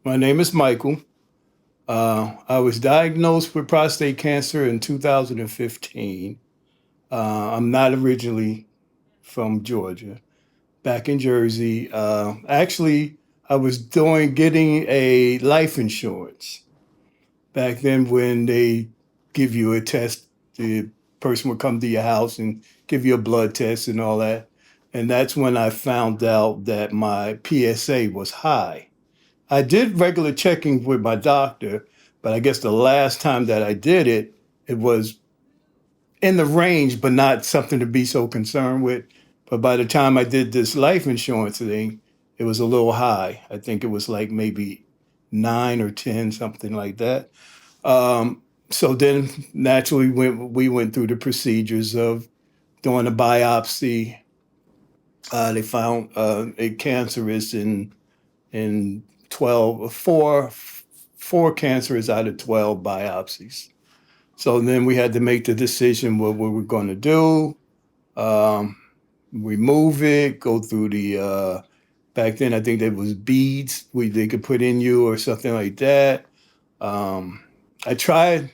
My name is Michael. I was diagnosed with prostate cancer in 2015. I'm not originally from Georgia, back in Jersey. Actually, I was getting a life insurance. Back then, when they give you a test, the person would come to your house and give you a blood test and all that. And that's when I found out that my PSA was high. I did regular checking with my doctor, but I guess the last time that I did it, it was in the range, but not something to be so concerned with. But by the time I did this life insurance thing, it was a little high. I think it was like maybe 9 or 10, something like that. So then naturally we went through the procedures of doing a biopsy. They found it cancerous in 12, four cancers out of 12 biopsies. So then we had to make the decision what we were going to do. Um, Remove it, go through back then I think there was beads they could put in you or something like that. Um, I tried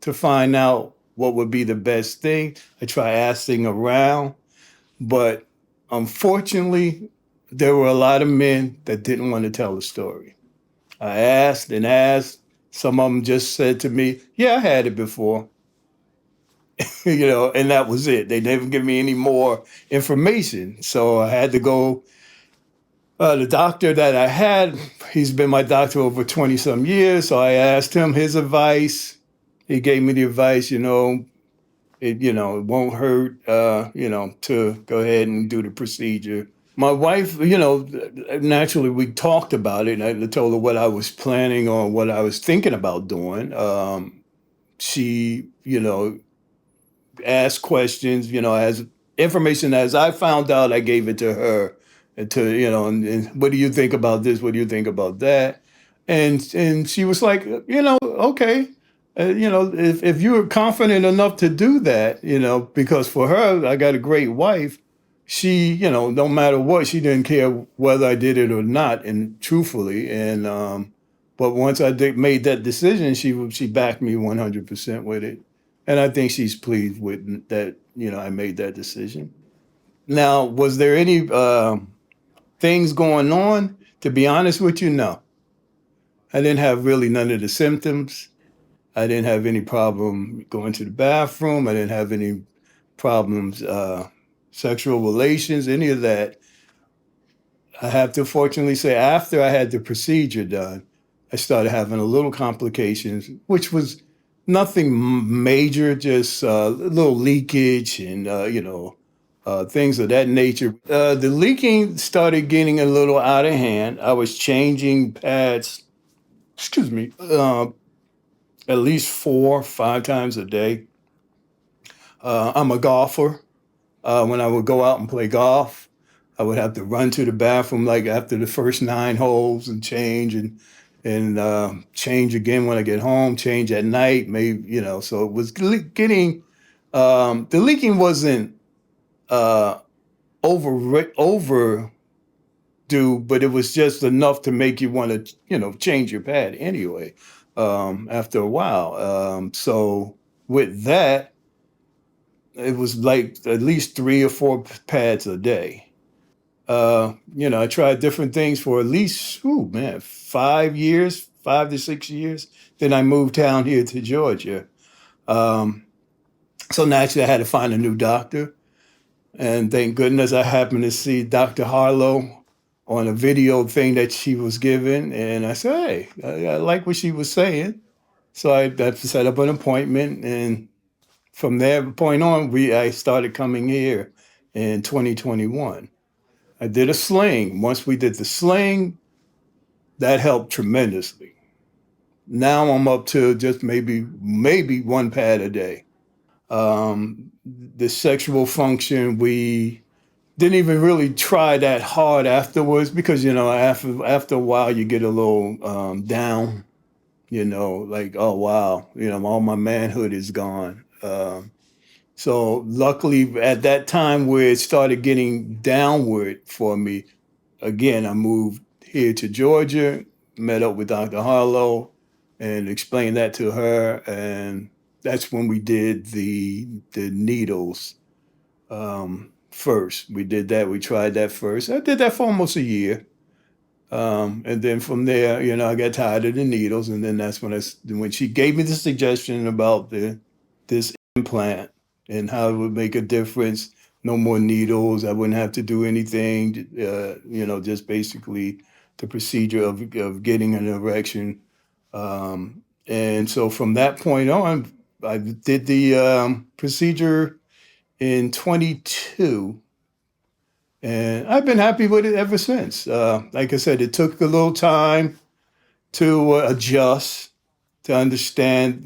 to find out what would be the best thing. I tried asking around, but unfortunately, there were a lot of men that didn't want to tell the story. I asked and asked. Some of them just said to me, "Yeah, I had it before," and that was it. They never give me any more information. So I had to go. The doctor that I had, he's been my doctor over 20 some years. So I asked him his advice. He gave me the advice, it won't hurt, to go ahead and do the procedure. My wife, naturally we talked about it, and I told her what I was planning on, what I was thinking about doing. She, asked questions, as information as I found out, I gave it to her, and what do you think about this? What do you think about that? And she was like, okay, if you're confident enough to do that, because for her, I got a great wife. She, no matter what, she didn't care whether I did it or not, and truthfully, but once made that decision, she backed me 100% with it, and I think she's pleased with that. I made that decision. Now, was there any things going on? To be honest with you, no. I didn't have really none of the symptoms. I didn't have any problem going to the bathroom. I didn't have any problems, sexual relations, any of that. I have to fortunately say, after I had the procedure done, I started having a little complications, which was nothing major, just a little leakage and, things of that nature. The leaking started getting a little out of hand. I was changing pads, excuse me, at least 4 or 5 times a day. I'm a golfer. When I would go out and play golf, I would have to run to the bathroom like after the first 9 holes and change and change again when I get home, change at night, maybe, so it was getting, the leaking wasn't uh, overdue, but it was just enough to make you want to, change your pad anyway, after a while. So with that, it was like at least 3 or 4 pads a day. I tried different things for at least, oh man, 5 years, 5 to 6 years. Then I moved down here to Georgia. Um, so naturally, I had to find a new doctor. And thank goodness I happened to see Dr. Harlow on a video thing that she was giving. And I said, hey, I like what she was saying. So I set up an appointment. And from that point on, I started coming here in 2021. I did a sling. Once we did the sling, that helped tremendously. Now I'm up to just maybe 1 pad a day. The sexual function, we didn't even really try that hard afterwards because after a while you get a little down. Like, oh wow, all my manhood is gone. So luckily at that time where it started getting downward for me, again, I moved here to Georgia, met up with Dr. Harlow and explained that to her, and that's when we did the needles first. We did that. We tried that first. I did that for almost a year. And then from there, I got tired of the needles, and then that's when she gave me the suggestion about this implant and how it would make a difference. No more needles. I wouldn't have to do anything. Just basically the procedure of getting an erection. And so from that point on, I did the procedure in 22. And I've been happy with it ever since. Like I said, it took a little time to adjust, to understand,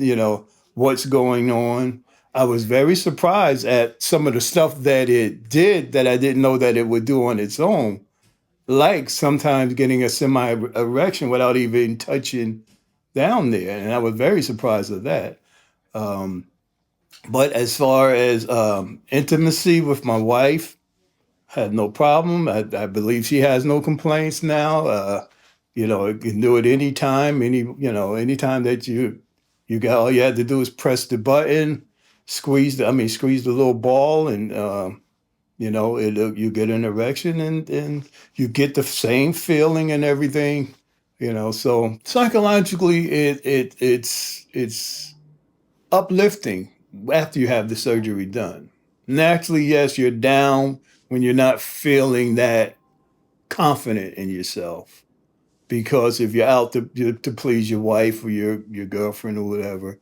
what's going on. I was very surprised at some of the stuff that it did that I didn't know that it would do on its own, like sometimes getting a semi-erection without even touching down there. And I was very surprised at that. Um, but as far as intimacy with my wife, had no problem. I believe she has no complaints now. You can do it anytime, anytime that you got, all you had to do is press the button, squeeze the little ball, and you get an erection, and you get the same feeling and everything. So psychologically, it's uplifting after you have the surgery done. Naturally, yes, you're down when you're not feeling that confident in yourself. Because if you're out to please your wife or your girlfriend or whatever,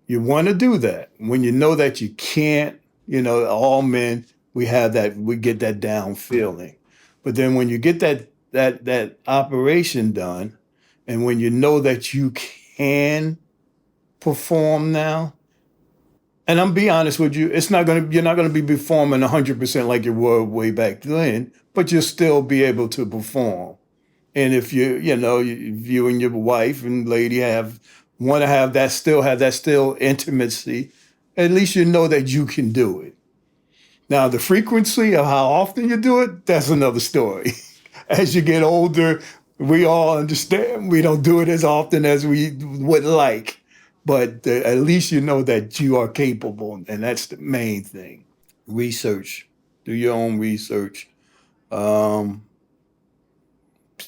you want to do that. When you know that you can't, all men, we get that down feeling. But then when you get that operation done, and when you know that you can perform now, and I'm be honest with you, you're not gonna be performing 100% like you were way back then, but you'll still be able to perform. And if if you and your wife and lady want to have that still intimacy, at least you know that you can do it. Now, the frequency of how often you do it, that's another story. As you get older, we all understand we don't do it as often as we would like, but at least you know that you are capable, and that's the main thing. Research, do your own research. Um,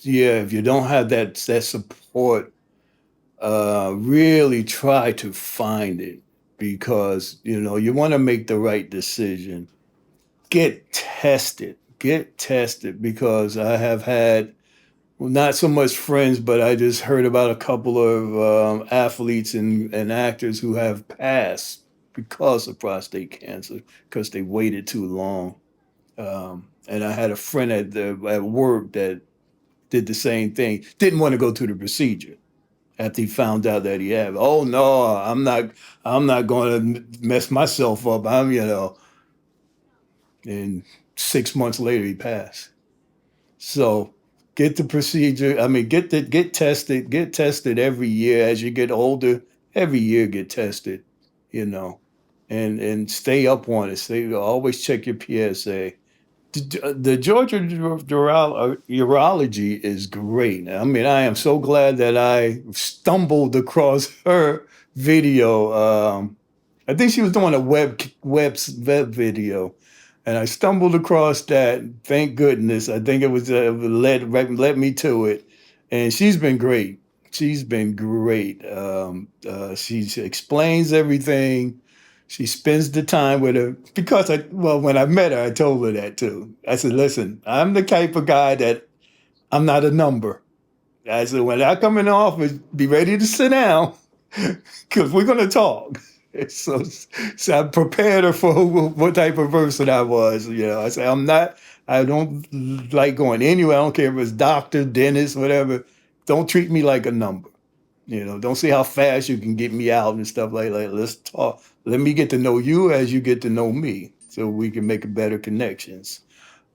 yeah, if you don't have that support, really try to find it, because you want to make the right decision. Get tested, because I have had, well, not so much friends, but I just heard about a couple of athletes and actors who have passed because of prostate cancer, because they waited too long. And I had a friend at work that did the same thing. Didn't want to go to the procedure after he found out that he had. Oh no, I'm not going to mess myself up. And 6 months later he passed. So get the procedure. I mean, get tested every year as you get older. Every year get tested, you know, and stay up on it. Always check your PSA. The Georgia Urology is great. I mean, I am so glad that I stumbled across her video. I think she was doing a web video, and I stumbled across that. Thank goodness. I think it was led me to it, and she's been great. She's been great. She explains everything. She spends the time with her, because when I met her, I told her that too. I said, listen, I'm the type of guy that I'm not a number. I said, when I come in the office, be ready to sit down, because we're going to talk. So, so I prepared her for what type of person I was. I said, I don't like going anywhere. I don't care if it's doctor, dentist, whatever. Don't treat me like a number. Don't see how fast you can get me out and stuff like that. Let's talk. Let me get to know you as you get to know me, so we can make better connections.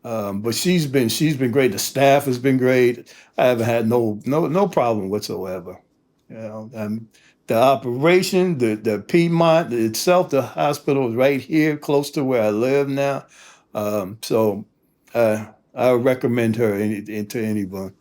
But she's been great. The staff has been great. I haven't had no problem whatsoever. The operation, the Piedmont itself, the hospital is right here, close to where I live now. So I recommend her to anyone.